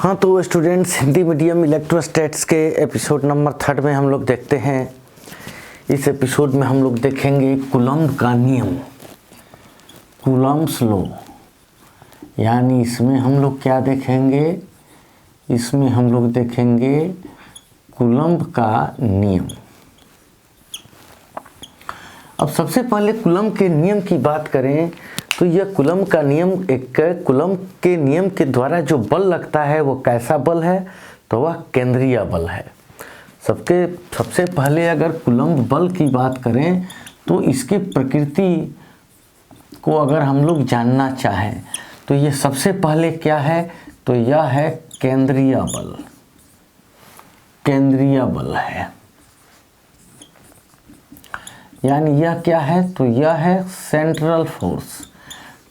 हाँ तो students, Hindi medium इलेक्ट्रोस्टैट्स के एपिसोड नंबर 3 में हम लोग देखते हैं। इस एपिसोड में हम लोग देखेंगे कूलम्ब का नियम, कूलम्ब्स लॉ। यानी इसमें हम लोग क्या देखेंगे? इसमें हम लोग देखेंगे कूलम्ब का नियम। अब सबसे पहले कूलम्ब के नियम की बात करें तो यह कूलम्ब का नियम कूलम्ब के नियम के द्वारा जो बल लगता है वो कैसा बल है? तो वह केंद्रीय बल है। सबसे पहले अगर कूलम्ब बल की बात करें तो इसकी प्रकृति को अगर हम लोग जानना चाहें तो ये सबसे पहले क्या है? तो यह है केंद्रीय बल। केंद्रीय बल है, यानी यह क्या है? तो यह है सेंट्रल फोर्स।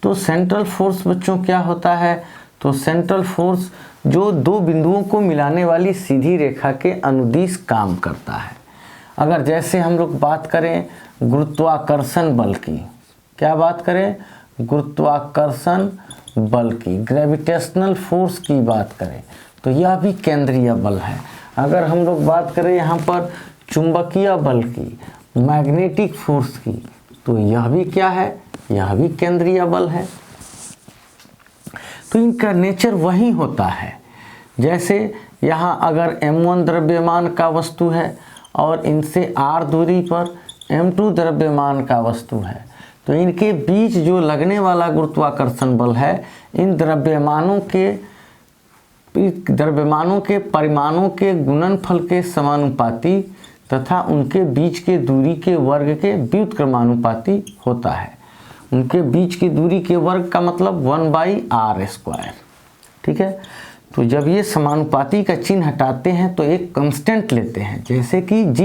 तो सेंट्रल फोर्स बच्चों क्या होता है? तो सेंट्रल फोर्स जो दो बिंदुओं को मिलाने वाली सीधी रेखा के अनुदिश काम करता है। अगर जैसे हम लोग बात करें गुरुत्वाकर्षण बल की, क्या बात करें? गुरुत्वाकर्षण बल की, ग्रेविटेशनल फोर्स की बात करें तो यह भी केंद्रीय बल है। अगर हम लोग बात करें यहाँ पर चुंबकीय बल की, मैग्नेटिक फोर्स की, तो यह भी क्या है? यह भी केंद्रीय बल है। तो इनका नेचर वही होता है। जैसे यहाँ अगर m1 द्रव्यमान का वस्तु है और इनसे r दूरी पर m2 द्रव्यमान का वस्तु है, तो इनके बीच जो लगने वाला गुरुत्वाकर्षण बल है इन द्रव्यमानों के परिमाणों के गुणनफल के समानुपाती तथा उनके बीच के दूरी के वर्ग के व्युत्क्रमानुपाती होता है। उनके बीच की दूरी के वर्ग का मतलब 1/r²। ठीक है, तो जब ये समानुपाती का चिन्ह हटाते हैं तो एक कांस्टेंट लेते हैं, जैसे कि g,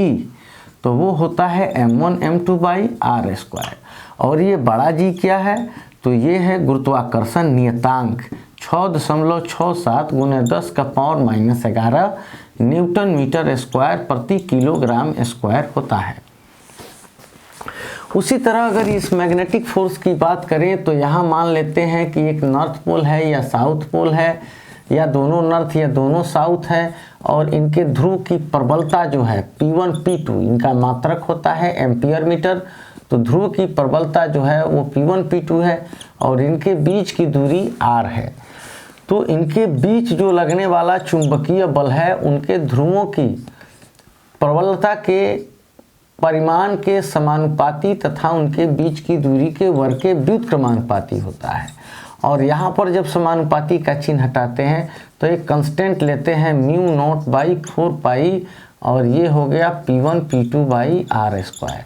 तो वो होता है m1 m2/r²। और ये बड़ा G क्या है? तो ये है गुरुत्वाकर्षण नियतांक 6.67 × 10⁻⁻11 न्यूटन मीटर स्क्वायर प्रति किलोग्राम स्क्वायर होता है। उसी तरह अगर इस मैग्नेटिक फोर्स की बात करें तो यहाँ मान लेते हैं कि एक नॉर्थ पोल है या साउथ पोल है, या दोनों नॉर्थ या दोनों साउथ है, और इनके ध्रुव की प्रबलता जो है P1 P2, इनका मात्रक होता है एम्पियर मीटर। तो ध्रुव की प्रबलता जो है वो P1 P2 है और इनके बीच की दूरी r है। तो इनके बीच जो लगने वाला चुंबकीय बल है उनके ध्रुवों की प्रबलता के परिमाण के समानुपाती तथा उनके बीच की दूरी के वर्ग के व्युत्क्रमानुपाती होता है। और यहाँ पर जब समानुपाती का चिन्ह हटाते हैं तो एक कांस्टेंट लेते हैं μ0/4π, और ये हो गया P1 P2/r²,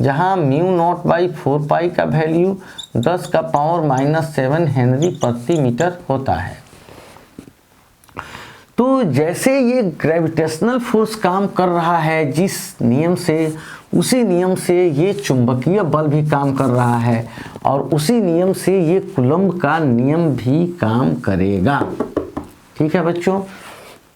जहाँ μ0/4π का वैल्यू 10⁻⁻7 हेनरी प्रति मीटर होता है। तो जैसे ये ग्रेविटेशनल फोर्स काम कर रहा है जिस नियम से, उसी नियम से ये चुंबकीय बल भी काम कर रहा है, और उसी नियम से ये कूलम्ब का नियम भी काम करेगा। ठीक है बच्चों,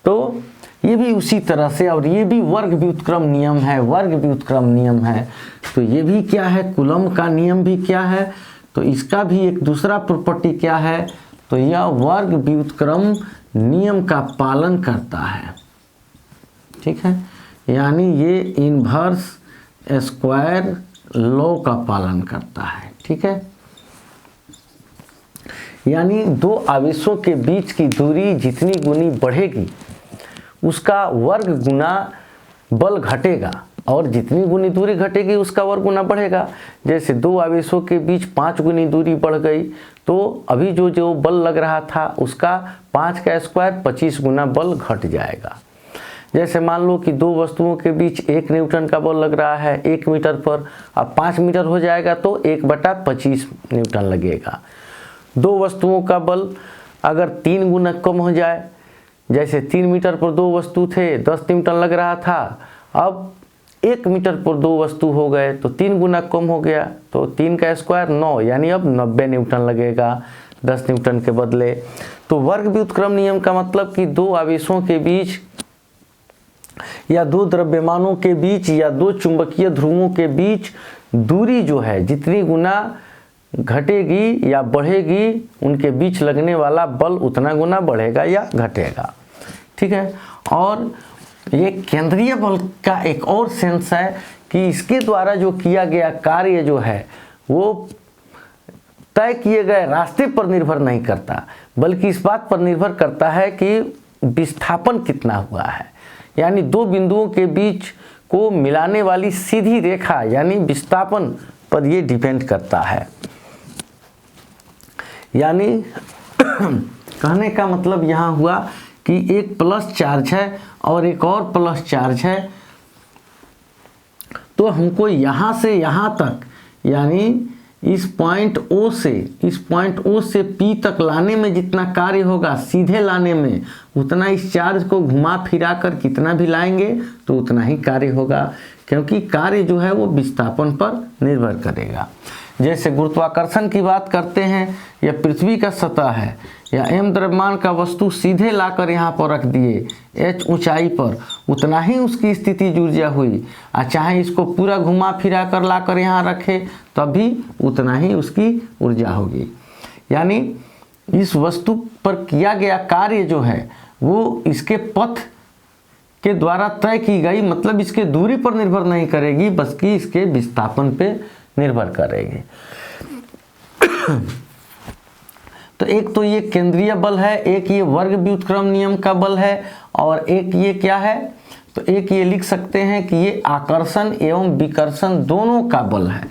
तो ये भी उसी तरह से, और ये भी वर्ग व्युत्क्रम नियम है, वर्ग व्युत्क्रम नियम है। तो ये भी क्या है? कूलम्ब का नियम भी क्या है? तो इसका भी एक दूसरा प्रॉपर्टी क्या है? तो यह वर्ग व्युत्क्रम नियम का पालन करता है। ठीक है, यानी ये इन्वर्स स्क्वायर लॉ का पालन करता है। ठीक है, यानी दो आवेशों के बीच की दूरी जितनी गुनी बढ़ेगी उसका वर्ग गुना बल घटेगा, और जितनी गुनी दूरी घटेगी उसका वर्ग गुना बढ़ेगा। जैसे दो आवेशों के बीच 5 गुनी दूरी बढ़ गई तो अभी जो बल लग रहा था उसका 5 का स्क्वायर 25 गुना बल घट जाएगा। जैसे मान लो कि दो वस्तुओं के बीच 1 न्यूटन का बल लग रहा है 1 मीटर पर, अब 5 मीटर हो जाएगा तो 1/25 न्यूटन लगेगा। दो वस्तुओं का बल अगर 3 गुना कम हो जाए, जैसे 3 मीटर पर दो वस्तु थे 10 न्यूटन लग रहा था, अब 1 मीटर पर दो वस्तु हो गए तो 3 गुना कम हो गया, तो 3 का स्क्वायर 9, यानी अब 90 न्यूटन लगेगा 10 न्यूटन के बदले। तो वर्ग व्युत्क्रम नियम का मतलब कि दो आवेशों के बीच या दो द्रव्यमानों के बीच या दो चुंबकीय ध्रुवों के बीच दूरी जो है जितनी गुना घटेगी या बढ़ेगी, उनके बीच लगने वाला बल उतना गुना बढ़ेगा या घटेगा। ठीक है। और ये केंद्रीय बल का एक और सेंस है कि इसके द्वारा जो किया गया कार्य जो है वो तय किए गए रास्ते पर निर्भर नहीं करता, बल्कि इस बात पर निर्भर करता है कि विस्थापन कितना हुआ है। यानी दो बिंदुओं के बीच को मिलाने वाली सीधी रेखा यानी विस्थापन पर ये डिपेंड करता है। यानी कहने का मतलब यहाँ हुआ कि एक प्लस चार्ज है और एक और प्लस चार्ज है, तो हमको यहाँ से यहाँ तक यानी इस पॉइंट O से P तक लाने में जितना कार्य होगा, सीधे लाने में उतना इस चार्ज को घुमा फिरा कर कितना भी लाएंगे तो उतना ही कार्य होगा, क्योंकि कार्य जो है वो विस्थापन पर निर्भर करेगा। जैसे गुरुत्वाकर्षण की बात करते हैं, या पृथ्वी का सतह है या m द्रव्यमान का वस्तु सीधे लाकर यहाँ पर रख दिए h ऊंचाई पर, उतना ही उसकी स्थितिज ऊर्जा हुई। और चाहे इसको पूरा घुमा फिरा कर लाकर यहाँ रखे तभी उतना ही उसकी ऊर्जा होगी। यानी इस वस्तु पर किया गया कार्य जो है वो इसके पथ के द्वारा तय की गई, मतलब इसके दूरी पर निर्भर नहीं करेगी, बल्कि इसके विस्थापन पे निर्भर करेगी। तो एक तो ये केंद्रीय बल है, एक ये वर्ग व्युत्क्रम नियम का बल है, और एक ये क्या है, तो एक ये लिख सकते हैं कि ये आकर्षण एवं विकर्षण दोनों का बल है,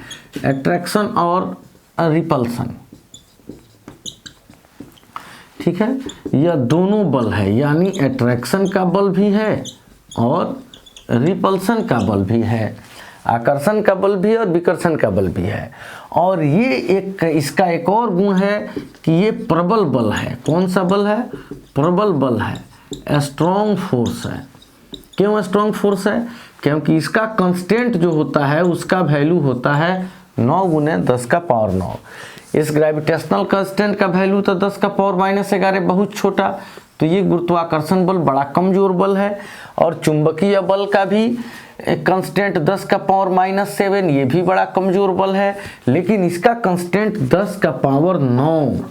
अट्रैक्शन और रिपल्सन। ठीक है, यह दोनों बल है, यानी अट्रैक्शन का बल भी है और रिपल्सन का बल भी है, आकर्षण का बल भी है और विकर्षण का बल भी है। और ये एक इसका एक और गुण है कि ये प्रबल बल है। कौन सा बल है? प्रबल बल है, स्ट्रॉन्ग फोर्स है। क्यों स्ट्रॉन्ग फोर्स है? क्योंकि इसका कांस्टेंट जो होता है उसका वैल्यू होता है 9 गुने 10 का पावर 9। इस ग्रेविटेशनल कांस्टेंट का वैल्यू तो 10 का पावर -11, बहुत छोटा। तो ये गुरुत्वाकर्षण बल बड़ा कमजोर बल है। और चुंबकीय बल का भी कांस्टेंट 10 का पावर -7, ये भी बड़ा कमजोर बल है। लेकिन इसका कांस्टेंट 10 का पावर 9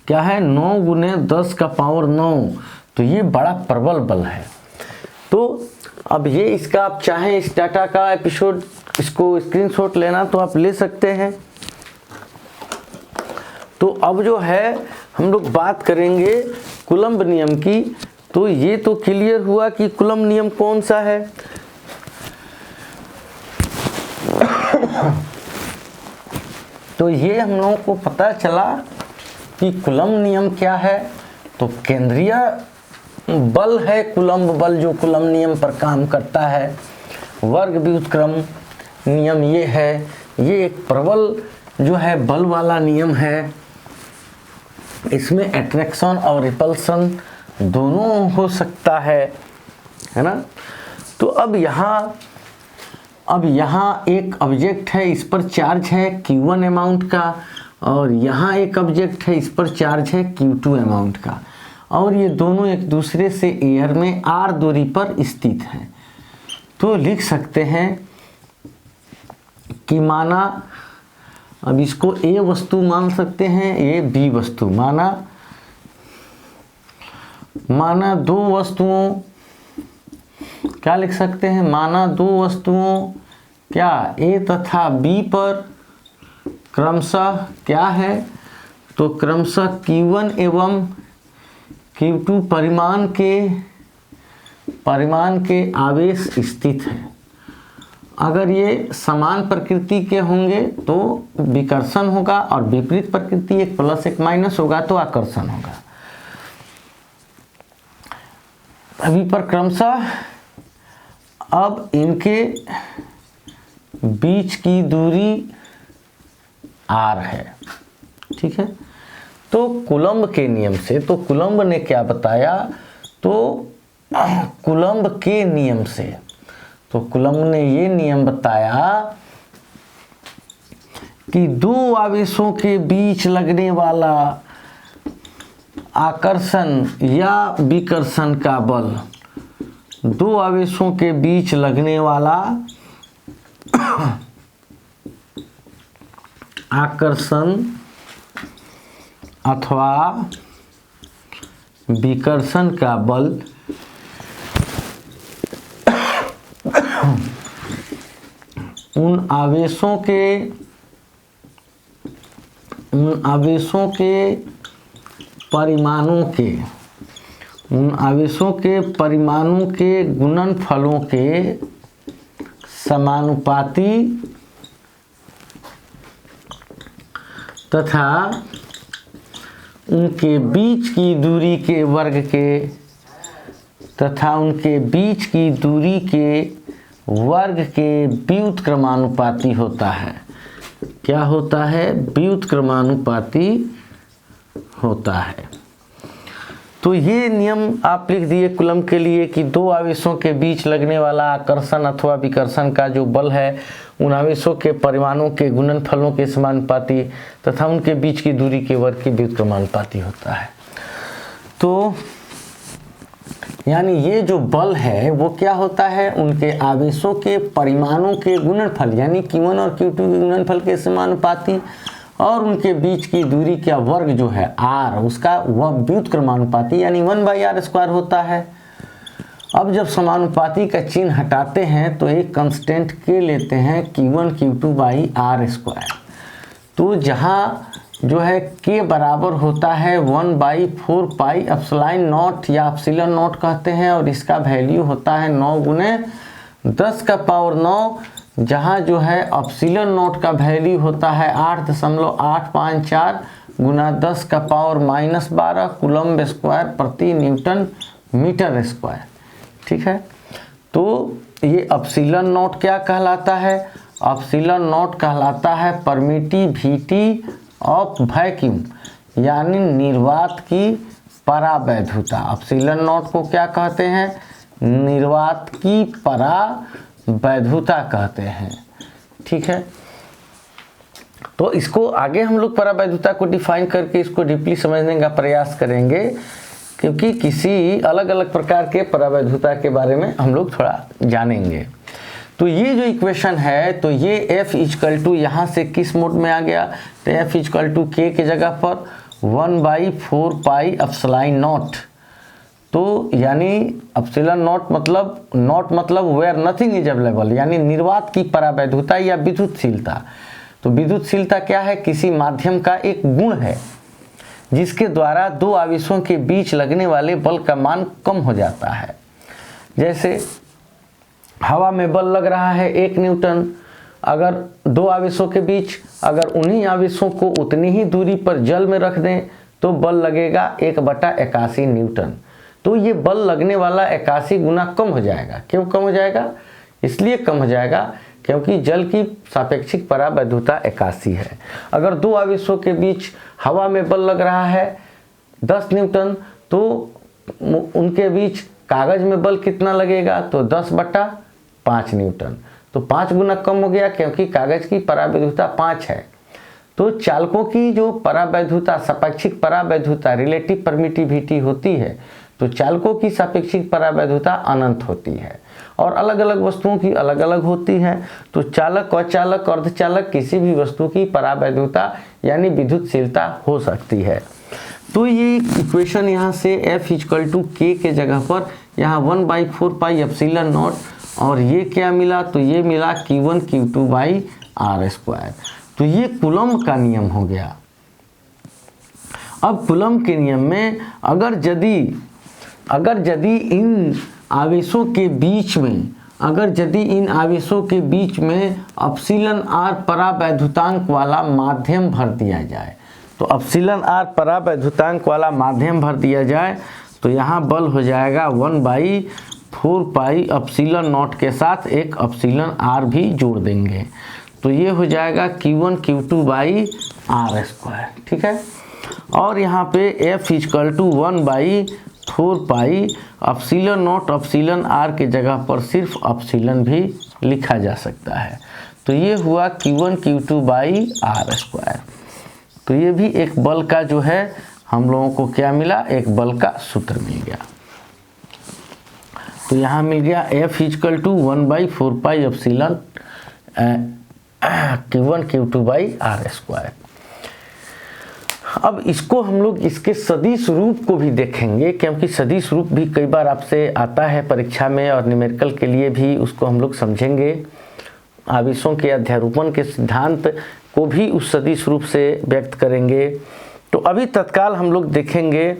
क्या है? 9 गुने 10 का पावर 9। तो ये बड़ा प्रबल बल है। तो अब ये इसका आप चाहें इस डाटा का एपिसोड इसको स्क्रीनशॉट लेना तो आप ले सकते हैं। तो अब जो है हम लोग बात करेंगे कूलम्ब नियम की। तो ये तो क्लियर हुआ कि कूलम्ब नियम कौन सा है। तो ये हम लोगों को पता चला कि कूलम्ब नियम क्या है। तो केंद्रीय बल है कूलम्ब बल, जो कूलम्ब नियम पर काम करता है। वर्ग व्युत्क्रम नियम ये है, ये एक प्रबल जो है बल वाला नियम है। इसमें अट्रैक्शन और रिपल्सन दोनों हो सकता है ना। तो अब यहाँ एक ऑब्जेक्ट है, इस पर चार्ज है Q1 अमाउंट का, और यहाँ एक ऑब्जेक्ट है, इस पर चार्ज है Q2 अमाउंट का, और ये दोनों एक दूसरे से एयर में r दूरी पर स्थित हैं। तो लिख सकते हैं कि माना, अब इसको A वस्तु मान सकते हैं, ये B वस्तु माना दो वस्तुओं, क्या लिख सकते हैं? माना दो वस्तुओं क्या A तथा B पर क्रमशः क्या है? तो क्रमशः Q1 एवं Q2 परिमाण के आवेश स्थित है। अगर ये समान प्रकृति के होंगे तो विकर्षण होगा, और विपरीत प्रकृति एक प्लस एक माइनस होगा तो आकर्षण होगा। अभी पर क्रमशः अब इनके बीच की दूरी r है। ठीक है। तो कूलम्ब के नियम से, तो कूलम्ब ने क्या बताया? तो कूलम्ब के नियम से, तो कूलम्ब ने ये नियम बताया कि दो आवेशों के बीच लगने वाला आकर्षण या विकर्षण का बल, दो आवेशों के बीच लगने वाला आकर्षण अथवा विकर्षण का बल उन आवेशों के परिमाणों के गुणनफलों के समानुपाती तथा उनके बीच की दूरी के वर्ग के व्युत्क्रमानुपाती होता है। क्या होता है? व्युत्क्रमानुपाती होता है। तो ये नियम आप लिख दिए कूलम्ब के लिए कि दो आवेशों के बीच लगने वाला आकर्षण अथवा विकर्षण का जो बल है उन आवेशों के परिमाणों के गुणनफलों के समानुपाती तथा उनके बीच की दूरी के वर्ग के व्युत्क्रमानुपाती होता है। तो यानी ये जो बल है वो क्या होता है? उनके आवेशों के परिमाणों के गुणनफल यानी Q1 और Q2 के गुणनफल के समानुपाती और उनके बीच की दूरी का वर्ग जो है r उसका वह व्युत्क्रमानुपाती यानी 1/r² होता है। अब जब समानुपाती का चिन्ह हटाते हैं तो एक कांस्टेंट k लेते हैं Q1 Q2/r²। तो जहाँ जो है k बराबर होता है 1/4 पाई एप्सिलॉन नॉट या एप्सिलॉन नॉट कहते हैं और इसका वैल्यू होता है 9 गुने 10⁹, जहाँ जो है एप्सिलॉन नॉट का वैल्यू होता है 8.854 गुना 10⁻⁻12 कूलम्ब स्क्वायर प्रति न्यूटन मीटर स्क्वायर। ठीक है, तो ये एप्सिलॉन नॉट क्या कहलाता है? एप्सिलॉन नॉट कहलाता है परमिटिविटी ऑफ वैक्यूम यानी निर्वात की परावैधुता। एप्सिलॉन नॉट को क्या कहते हैं? निर्वात की परावैधुता कहते हैं। ठीक है, तो इसको आगे हम लोग परावैधुता को डिफाइन करके इसको डीपली समझने का प्रयास करेंगे, क्योंकि किसी अलग अलग प्रकार के परावैधुता के बारे में हम लोग थोड़ा जानेंगे। तो ये जो इक्वेशन है तो ये F इक्वल टू यहाँ से किस मोड में आ गया? तो F इक्वल टू K के जगह पर 1/4 पाई एप्सिलॉन नॉट। तो यानी एप्सिलॉन नॉट मतलब वेयर नथिंग इज अवेलेबल यानी निर्वात की परावैधुता या विद्युतशीलता। तो विद्युतशीलता क्या है? किसी माध्यम का एक गुण है जिसके द्वारा दो आवेशों के बीच लगने वाले बल का मान कम हो जाता है। जैसे हवा में बल लग रहा है 1 न्यूटन, अगर दो आवेशों के बीच अगर उन्हीं आवेशों को उतनी ही दूरी पर जल में रख दें तो बल लगेगा 1/81 न्यूटन। तो ये बल लगने वाला 81 गुना कम हो जाएगा। क्यों कम हो जाएगा? इसलिए कम हो जाएगा क्योंकि जल की सापेक्षिक परावैधुता 81 है। अगर दो आवेशों के बीच हवा में बल लग रहा है 10 न्यूटन तो उनके बीच कागज में बल कितना लगेगा? तो 10/5 न्यूटन। तो 5 गुना कम हो गया क्योंकि कागज की परावैधुता 5 है। तो चालकों की जो परावैधुता सापेक्षिक परावैधुता रिलेटिव परमिटिविटी होती है तो चालकों की सापेक्षिक परावैधुता अनंत होती है और अलग अलग वस्तुओं की अलग अलग होती है। तो चालक, अचालक, अर्धचालक किसी भी वस्तु की परावैधुता यानी विद्युतशीलता हो सकती है। तो ये इक्वेशन यहाँ से F इक्वल टू K के जगह पर यहाँ 1/4 पाई एप्सिलॉन नॉट और ये क्या मिला? तो ये मिला Q1 Q2/r²। तो ये कूलम्ब का नियम हो गया। अब कूलम्ब के नियम में अगर यदि इन आवेशों के बीच में एप्सिलॉन r परावैधुतांक वाला माध्यम भर दिया जाए तो एप्सिलॉन r परावैधुतांक वाला माध्यम भर दिया जाए तो यहाँ बल हो जाएगा 1/4 पाई एप्सिलॉन नॉट के साथ एक एप्सिलॉन r भी जोड़ देंगे तो ये हो जाएगा Q1 Q2/r²। ठीक है, और यहाँ पे F equal to 1/4 pi epsilon not epsilon r के जगह पर सिर्फ एप्सिलॉन भी लिखा जा सकता है। तो ये हुआ Q1 Q2/r²। तो ये भी एक बल का जो है हम लोगों को क्या मिला? एक बल का सूत्र मिल गया। तो यहाँ मिल गया F equal to 1/4 pi epsilon Q1 Q2 by r square. अब इसको हम लोग इसके सदिश रूप को भी देखेंगे, क्योंकि सदिश रूप भी कई बार आपसे आता है परीक्षा में, और न्यूमेरिकल के लिए भी उसको हम लोग समझेंगे। आवेशों के अध्यारोपण के सिद्धांत को भी उस सदिश रूप से व्यक्त करेंगे। तो अभी तत्काल हम लोग देखेंगे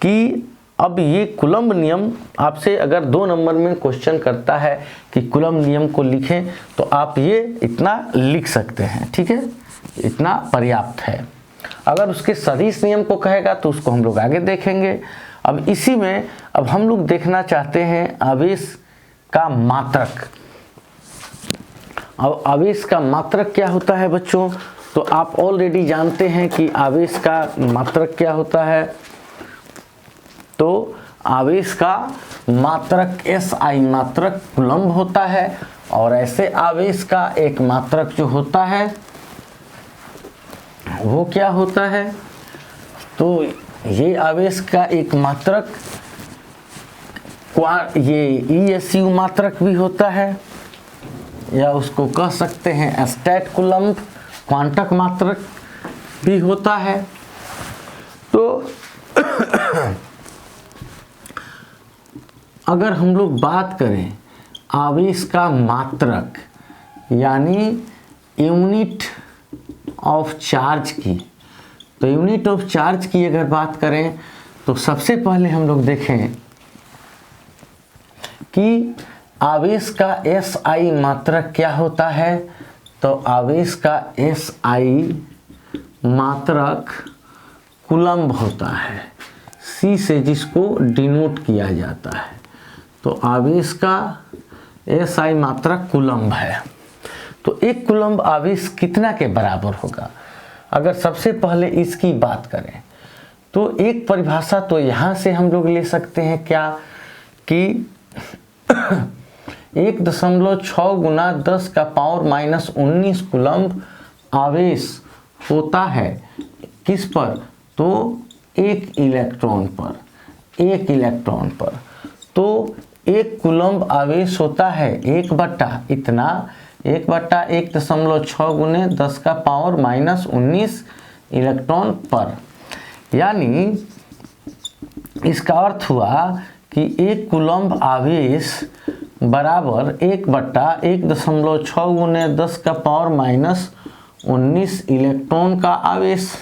कि अब ये कूलम्ब नियम, आपसे अगर 2 नंबर में क्वेश्चन करता है कि कूलम्ब नियम को लिखें, तो आप ये इतना लिख सकते हैं, ठीक है, इतना पर्याप्त है। अगर उसके सदिश नियम को कहेगा तो उसको हम लोग आगे देखेंगे। अब इसी में अब हम लोग देखना चाहते हैं आवेश का मात्रक। अब आवेश का मात्रक क्या होता है बच्चों, तो आप ऑलरेडी जानते हैं कि आवेश का मात्रक क्या होता है। तो आवेश का मात्रक SI मात्रक कूलम्ब होता है, और ऐसे आवेश का एक मात्रक जो होता है वो क्या होता है, तो ये आवेश का एक मात्रक ये ESU मात्रक भी होता है, या उसको कह सकते हैं स्टैट कूलम्ब क्वांटक मात्रक भी होता है। तो अगर हम लोग बात करें आवेश का मात्रक यानी यूनिट ऑफ चार्ज की, तो यूनिट ऑफ चार्ज की अगर बात करें तो सबसे पहले हम लोग देखें कि आवेश का SI मात्रक क्या होता है। तो आवेश का SI मात्रक कूलम्ब होता है, C से जिसको डिनोट किया जाता है। तो आवेश का SI मात्रक कूलम्ब है। तो एक कूलम्ब आवेश कितना के बराबर होगा। अगर सबसे पहले इसकी बात करें तो एक परिभाषा तो यहाँ से हम लोग ले सकते हैं क्या कि 1.6 गुना 10 का पावर -19 कूलम्ब आवेश होता है किस पर, तो एक इलेक्ट्रॉन पर। तो एक कूलम्ब आवेश होता है 1/1.6 गुने 10 का पावर -19 इलेक्ट्रॉन पर। यानी इसका अर्थ हुआ कि एक कूलम्ब आवेश बराबर 1/1.6 गुने 10 का पावर -19 इलेक्ट्रॉन का आवेश।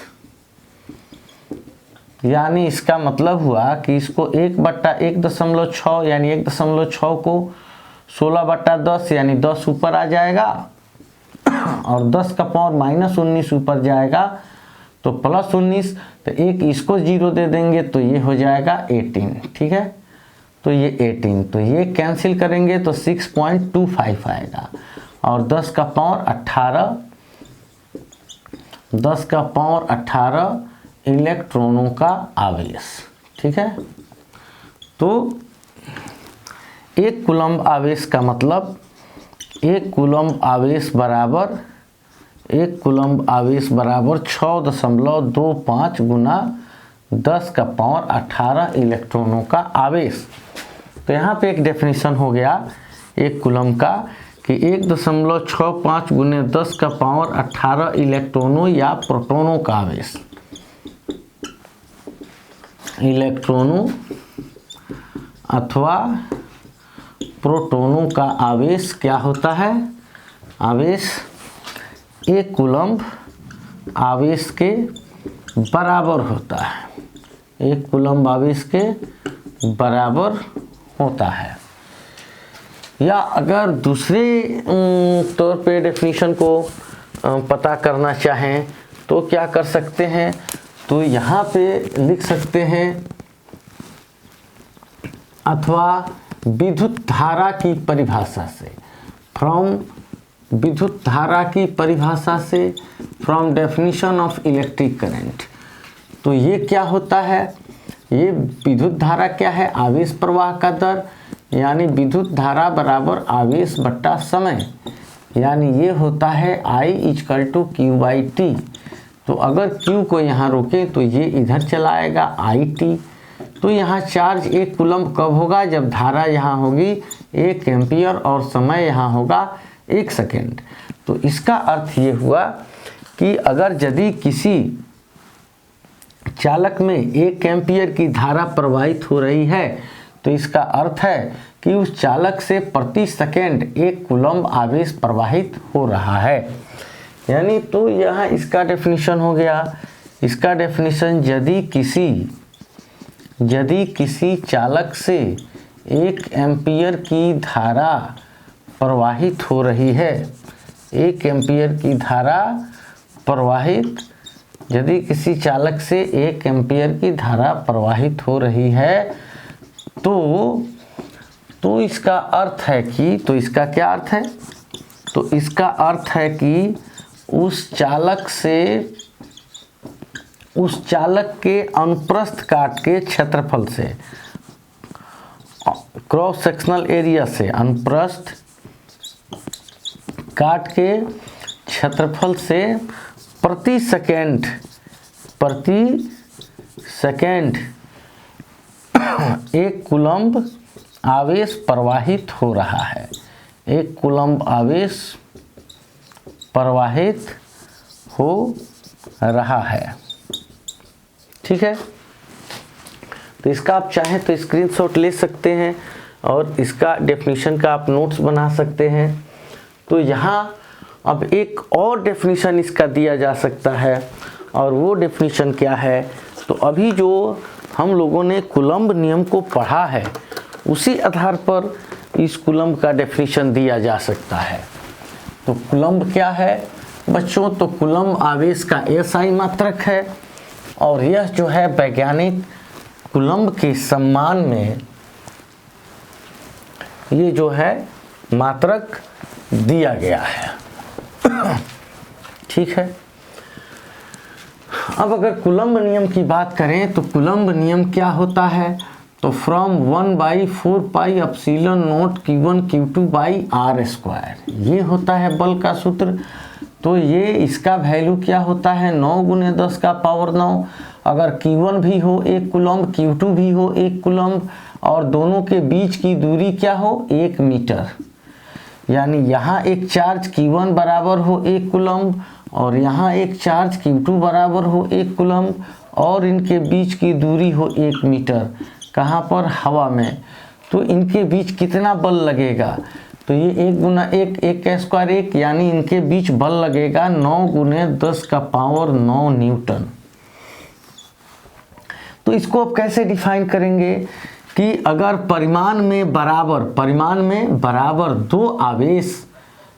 यानी इसका मतलब हुआ कि इसको 1/1.6 यानी 1.6 को 16/10 यानी 10 ऊपर आ जाएगा, और 10 का पावर -19 ऊपर जाएगा तो +19, तो एक इसको 0 दे देंगे तो ये हो जाएगा 18, ठीक है। तो ये 18, तो ये कैंसिल करेंगे तो 6.25 आएगा, और 10 का पावर 18 इलेक्ट्रॉनों का आवेश, ठीक है। तो एक कूलम्ब आवेश का मतलब एक कूलम्ब आवेश बराबर 6.25 गुना 10 का पावर 18 इलेक्ट्रॉनों का आवेश। तो यहाँ पे एक डेफिनेशन हो गया एक कूलम्ब का कि 1.65 गुने 10 का पावर 18 इलेक्ट्रॉनों या प्रोटॉनों का आवेश। इलेक्ट्रॉनों अथवा प्रोटॉनों का आवेश क्या होता है, आवेश एक कूलम्ब आवेश के बराबर होता है, एक कूलम्ब आवेश के बराबर होता है। या अगर दूसरे तौर पे डेफिनेशन को पता करना चाहें तो क्या कर सकते हैं, तो यहाँ पे लिख सकते हैं अथवा विद्युत धारा की परिभाषा से, विद्युत धारा की परिभाषा से, from definition of electric current. तो ये क्या होता है, ये विद्युत धारा क्या है, आवेश प्रवाह का दर, यानी विद्युत धारा बराबर आवेश बट्टा समय, यानी ये होता है I = Q/T। तो अगर Q को यहाँ रोकें तो ये इधर चला आएगा IT। तो यहाँ चार्ज एक कूलम्ब कब होगा, जब धारा यहाँ होगी 1 एम्पियर और समय यहाँ होगा 1 सेकेंड। तो इसका अर्थ ये हुआ कि अगर यदि किसी चालक में 1 एम्पियर की धारा प्रवाहित हो रही है तो इसका अर्थ है कि उस चालक से प्रति सेकेंड 1 कूलम्ब आवेश प्रवाहित हो रहा है। यानी तो यहाँ इसका डेफिनेशन हो गया। इसका डेफिनेशन यदि किसी चालक से 1 एम्पियर की धारा प्रवाहित हो रही है, 1 एम्पियर की धारा प्रवाहित, यदि किसी चालक से 1 एम्पियर की धारा प्रवाहित हो रही है तो इसका अर्थ है कि, तो इसका क्या अर्थ है? तो इसका अर्थ है कि उस चालक के अनुप्रस्थ काट के क्षेत्रफल से, क्रॉस सेक्शनल एरिया से, अनुप्रस्थ काट के क्षेत्रफल से प्रति सेकेंड 1 कूलम्ब आवेश प्रवाहित हो रहा है। 1 कूलम्ब आवेश प्रवाहित हो रहा है। ठीक है, तो इसका आप चाहें तो स्क्रीनशॉट ले सकते हैं और इसका डेफिनेशन का आप नोट्स बना सकते हैं। तो यहाँ अब एक और डेफिनेशन इसका दिया जा सकता है, और वो डेफिनेशन क्या है? तो अभी जो हम लोगों ने कूलम्ब नियम को पढ़ा है उसी आधार पर इस कूलम्ब का डेफिनेशन दिया जा सकता है। तो कूलम्ब क्या है बच्चों? तो कूलम्ब आवेश का SI मात्रक है, और यह जो है वैज्ञानिक कूलम्ब के सम्मान में ये जो है मात्रक दिया गया है। ठीक है, अब अगर कूलम्ब नियम की बात करें तो कूलम्ब नियम क्या होता है? तो from 1/4 pi epsilon not Q1 Q2 by R², ये होता है बल का सूत्र। तो ये इसका वैल्यू क्या होता है? 9 × 10⁻⁹। अगर Q1 भी हो 1 कूलम्ब, Q2 भी हो 1 कूलम्ब, और दोनों के बीच की दूरी क्या हो? 1 मीटर। यानी यहाँ एक चार्ज Q1 बराबर हो 1 कूलम्ब, और यहाँ एक चार्ज Q2 बराबर हो 1 कूलम्ब, और इनके बीच की दूरी हो 1 मीटर। कहाँ पर? हवा में। तो इनके बीच कितना बल लगेगा? तो ये 1 × 1 यानी इनके बीच बल लगेगा 9 × 10⁹ न्यूटन। तो इसको आप कैसे डिफाइन करेंगे कि अगर परिमाण में बराबर 2 आवेश,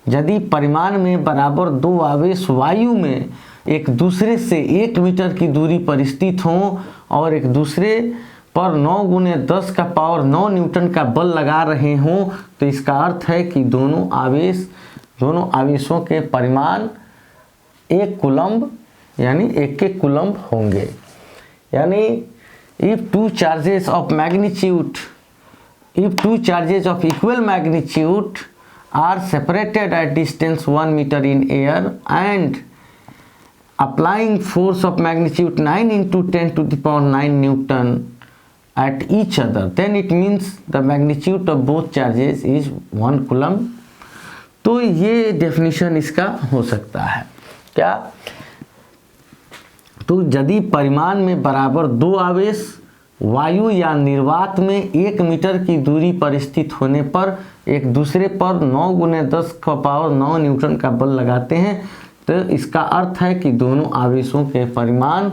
यदि परिमाण में बराबर 2 आवेश वायु में एक दूसरे से 1 मीटर की दूरी पर स्थित हों और एक दूसरे पर 9 × 10⁹ न्यूटन का बल लगा रहे हों, तो इसका अर्थ है कि दोनों आवेशों के परिमाण 1 कूलम्ब यानी 1 कूलम्ब होंगे। यानी if two charges of equal magnitude are separated at distance 1 meter in air and applying force of magnitude 9 × 10⁹ Newton at each other, then it means the magnitude of both charges is 1 coulomb। तो ये definition इसका हो सकता है क्या? तो यदि परिमाण में बराबर 2 आवेश वायु या निर्वात में 1 मीटर की दूरी पर स्थित होने पर एक दूसरे पर 9 × 10⁹ न्यूटन का बल लगाते हैं, तो इसका अर्थ है कि दोनों आवेशों के परिमाण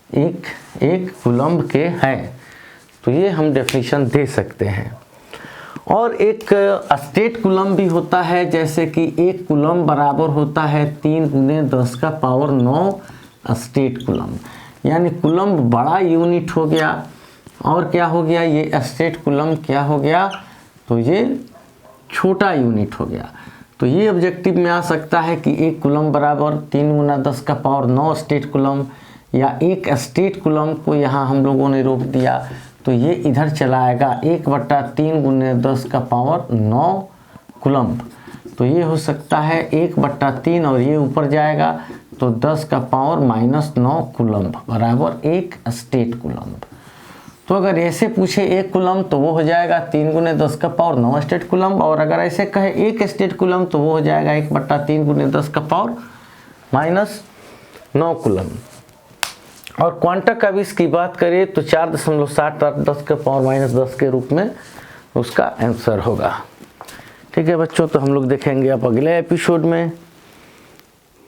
1 कूलम्ब के हैं। तो ये हम डेफिनेशन दे सकते हैं। और एक स्टेट कूलम्ब भी होता है, जैसे कि 1 कूलम्ब बराबर होता है 3 × 10⁹ स्टेट कूलम्ब। यानी कूलम्ब बड़ा यूनिट हो गया, और क्या हो गया? ये स्टेट कूलम्ब क्या हो गया? तो ये छोटा यूनिट हो गया। तो ये ऑब्जेक्टिव में आ सकता है कि 1 कूलम्ब बराबर 3 × 10⁹ स्टेट कूलम्ब, या 1 स्टेट कूलम्ब को यहाँ हम लोगों ने रोक दिया, तो ये इधर चला आएगा 1/3 × 10⁹ कूलम्ब। तो ये हो सकता है 1/3, और ये ऊपर जाएगा तो 10⁻⁻⁹ कूलम्ब बराबर 1 स्टेट कूलम्ब। तो अगर ऐसे पूछे 1 कूलम तो वो हो जाएगा 3 गुने 10 का पावर 9 स्टेट कूलम, और अगर ऐसे कहे 1 स्टेट कूलम तो वो हो जाएगा 1/3 गुने 10 का पावर -9 कूलम। और क्वांटक आवेश की बात करें तो 4.78 10 के पावर -10 के रूप में उसका आंसर होगा। ठीक है बच्चों, तो हम लोग देखेंगे अब अगले एपिसोड में।